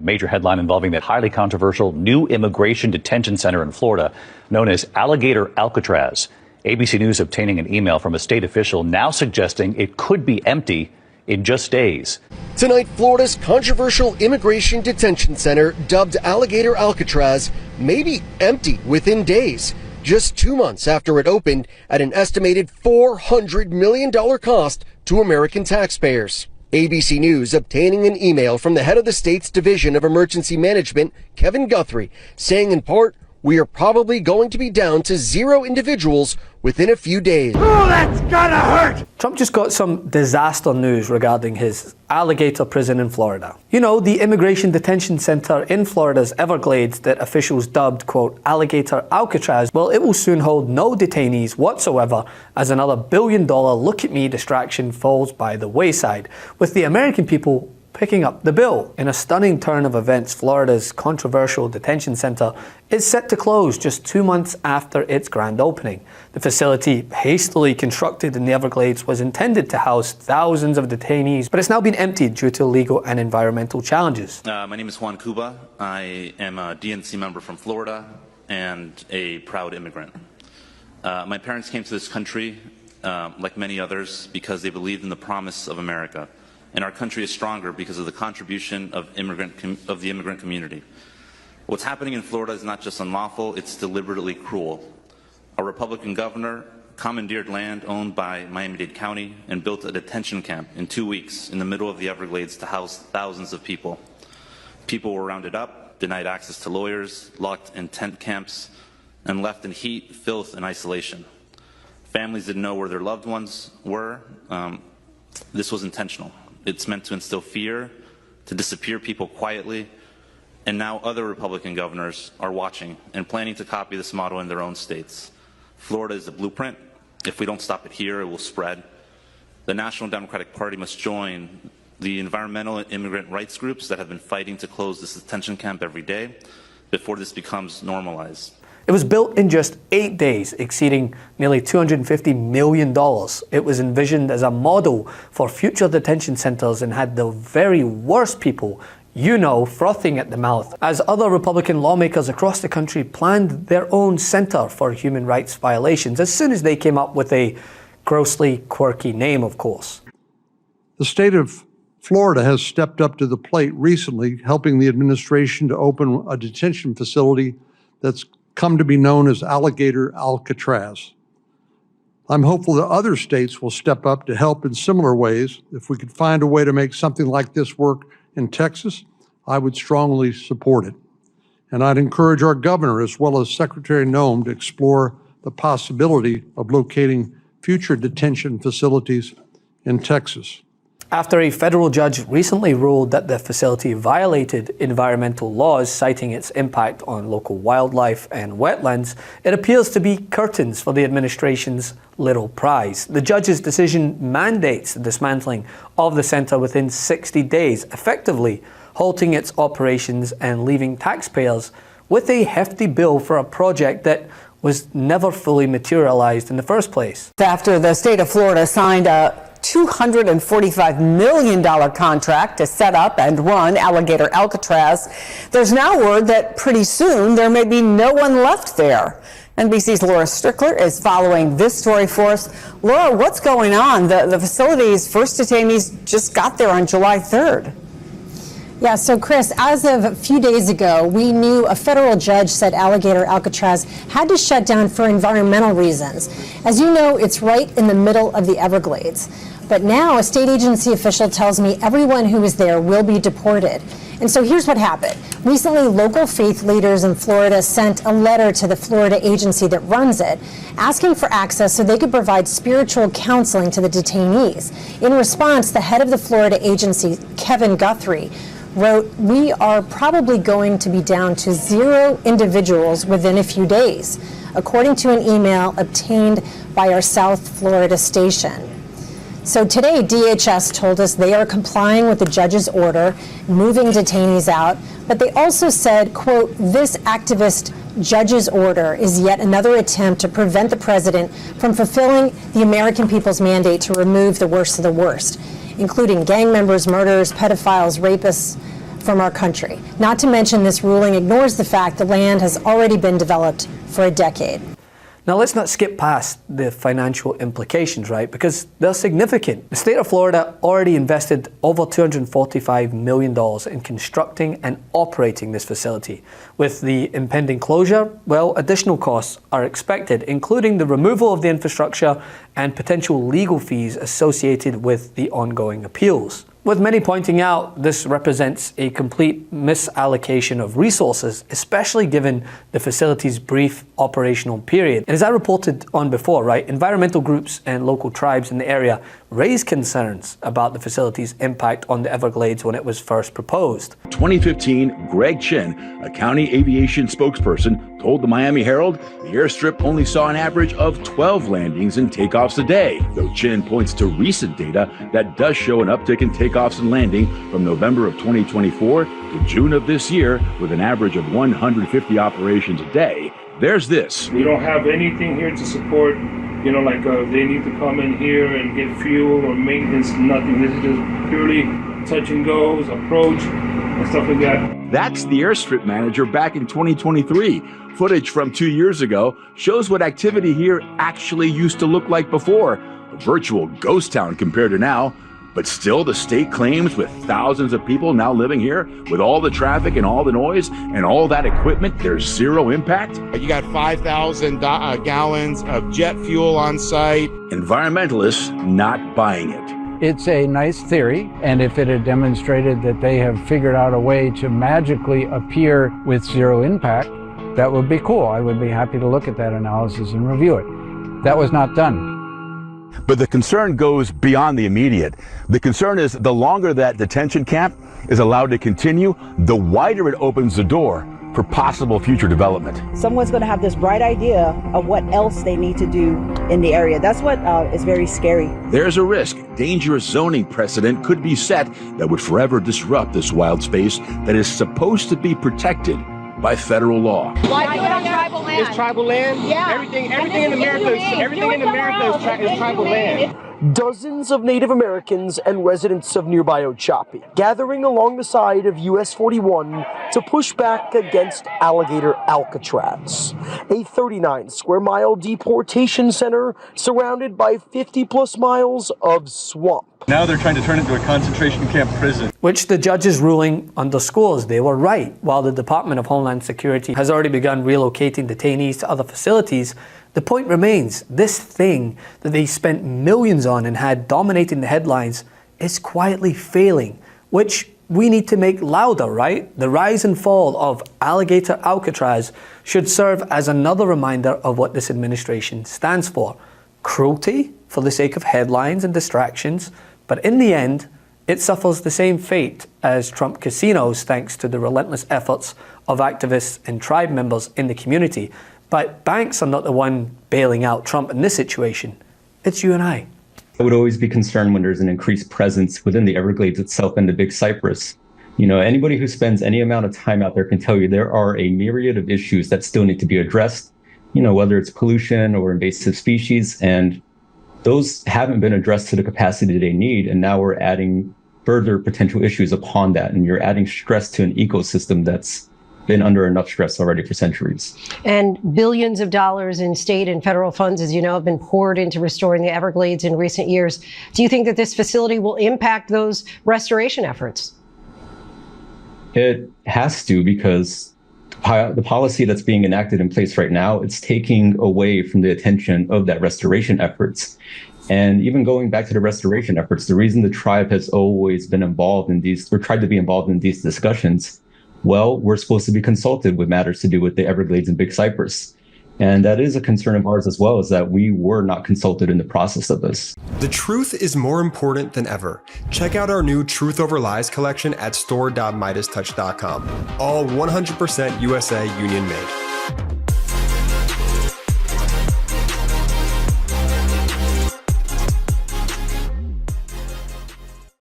Major headline involving that highly controversial new immigration detention center in Florida known as Alligator Alcatraz. ABC News obtaining an email from a state official now suggesting it could be empty in just days. Tonight, Florida's controversial immigration detention center, dubbed Alligator Alcatraz, may be empty within days, just 2 months after it opened at an estimated $400 million cost to American taxpayers. ABC News obtaining an email from the head of the state's Division of Emergency Management, Kevin Guthrie, saying in part, "We are probably going to be down to 0 individuals within a few days." Oh, that's gonna hurt! Trump just got some disaster news regarding his Alligator prison in Florida. You know, the immigration detention center in Florida's Everglades that officials dubbed, quote, Alligator Alcatraz. Well, it will soon hold no detainees whatsoever as another billion-dollar look-at-me distraction falls by the wayside, with the American people picking up the bill. In a stunning turn of events, Florida's controversial detention center is set to close just 2 months after its grand opening. The facility, hastily constructed in the Everglades, was intended to house thousands of detainees, but it's now been emptied due to legal and environmental challenges. My name is Juan Cuba. I am a DNC member from Florida and a proud immigrant. My parents came to this country, like many others, because they believed in the promise of America. And our country is stronger because of the contribution of the immigrant community. What's happening in Florida is not just unlawful, it's deliberately cruel. A Republican governor commandeered land owned by Miami-Dade County and built a detention camp in 2 weeks in the middle of the Everglades to house thousands of people. People were rounded up, denied access to lawyers, locked in tent camps, and left in heat, filth, and isolation. Families didn't know where their loved ones were. This was intentional. It's meant to instill fear, to disappear people quietly, and now other Republican governors are watching and planning to copy this model in their own states. Florida is the blueprint. If we don't stop it here, it will spread. The National Democratic Party must join the environmental and immigrant rights groups that have been fighting to close this detention camp every day before this becomes normalized. It was built in just 8 days, exceeding nearly $250 million. It was envisioned as a model for future detention centers and had the very worst people, you know, frothing at the mouth, as other Republican lawmakers across the country planned their own center for human rights violations as soon as they came up with a grossly quirky name, of course. The state of Florida has stepped up to the plate recently, helping the administration to open a detention facility that's come to be known as Alligator Alcatraz. I'm hopeful that other states will step up to help in similar ways. If we could find a way to make something like this work in Texas, I would strongly support it. And I'd encourage our governor as well as Secretary Noem to explore the possibility of locating future detention facilities in Texas. After a federal judge recently ruled that the facility violated environmental laws, citing its impact on local wildlife and wetlands, it appears to be curtains for the administration's little prize. The judge's decision mandates the dismantling of the center within 60 days, effectively halting its operations and leaving taxpayers with a hefty bill for a project that was never fully materialized in the first place. After the state of Florida signed a $245 million contract to set up and run Alligator Alcatraz, there's now word that pretty soon there may be no one left there. NBC's Laura Strickler is following this story for us. Laura, what's going on? The facility's first detainees just got there on July 3rd. Yeah, so Chris, as of a few days ago, we knew a federal judge said Alligator Alcatraz had to shut down for environmental reasons. As you know, it's right in the middle of the Everglades. But now a state agency official tells me everyone who is there will be deported. And so here's what happened. Recently, local faith leaders in Florida sent a letter to the Florida agency that runs it, asking for access so they could provide spiritual counseling to the detainees. In response, the head of the Florida agency, Kevin Guthrie, wrote, "We are probably going to be down to 0 individuals within a few days," according to an email obtained by our South Florida station. So today, DHS told us they are complying with the judge's order, moving detainees out, but they also said, quote, "This activist judge's order is yet another attempt to prevent the president from fulfilling the American people's mandate to remove the worst of the worst, including gang members, murderers, pedophiles, rapists, from our country. Not to mention, this ruling ignores the fact the land has already been developed for a decade. Now, let's not skip past the financial implications, right? Because they're significant. The state of Florida already invested over $245 million in constructing and operating this facility. With the impending closure, well, additional costs are expected, including the removal of the infrastructure and potential legal fees associated with the ongoing appeals. With many pointing out, this represents a complete misallocation of resources, especially given the facility's brief operational period. And as I reported on before, right, environmental groups and local tribes in the area raised concerns about the facility's impact on the Everglades when it was first proposed. 2015, Greg Chin, a county aviation spokesperson, told the Miami Herald the airstrip only saw an average of 12 landings and takeoffs a day, though Chin points to recent data that does show an uptick in takeoffs and landing from November of 2024 to June of this year, with an average of 150 operations a day. There's this. We don't have anything here to support, like they need to come in here and get fuel or maintenance, nothing. This is just purely touch and goes, approach, and stuff like that. That's the airstrip manager back in 2023. Footage from 2 years ago shows what activity here actually used to look like before. A virtual ghost town compared to now. But still, the state claims with thousands of people now living here, with all the traffic and all the noise and all that equipment, there's zero impact. You got 5,000 gallons of jet fuel on site. Environmentalists not buying it. It's a nice theory, and if it had demonstrated that they have figured out a way to magically appear with zero impact, that would be cool. I would be happy to look at that analysis and review it. That was not done. But the concern goes beyond the immediate. The concern is the longer that detention camp is allowed to continue, the wider it opens the door for possible future development. Someone's going to have this bright idea of what else they need to do in the area. That's what is very scary. There's a risk dangerous zoning precedent could be set that would forever disrupt this wild space that is supposed to be protected by federal law. Why do it on tribal land? It's tribal land? Yeah. Everything in America is tribal land. Dozens of Native Americans and residents of nearby Ochapi gathering along the side of US 41 to push back against Alligator Alcatraz, a 39-square-mile deportation center surrounded by 50-plus miles of swamp. Now they're trying to turn it into a concentration camp prison. Which the judge's ruling underscores. They were right. While the Department of Homeland Security has already begun relocating detainees to other facilities, the point remains, this thing that they spent millions on and had dominating the headlines is quietly failing, which we need to make louder, right? The rise and fall of Alligator Alcatraz should serve as another reminder of what this administration stands for. Cruelty for the sake of headlines and distractions, but in the end, it suffers the same fate as Trump casinos thanks to the relentless efforts of activists and tribe members in the community. But banks are not the one bailing out Trump in this situation. It's you and I. I would always be concerned when there's an increased presence within the Everglades itself and the Big Cypress. Anybody who spends any amount of time out there can tell you there are a myriad of issues that still need to be addressed, whether it's pollution or invasive species, and those haven't been addressed to the capacity they need. And now we're adding further potential issues upon that. And you're adding stress to an ecosystem that's been under enough stress already for centuries. And billions of dollars in state and federal funds, as you know, have been poured into restoring the Everglades in recent years. Do you think that this facility will impact those restoration efforts? It has to, because the policy that's being enacted in place right now, it's taking away from the attention of that restoration efforts. And even going back to the restoration efforts, the reason the tribe has always been involved in these, or tried to be involved in these discussions, well, we're supposed to be consulted with matters to do with the Everglades and Big Cypress. And that is a concern of ours as well, is that we were not consulted in the process of this. The truth is more important than ever. Check out our new Truth Over Lies collection at store.MeidasTouch.com. All 100% USA union made.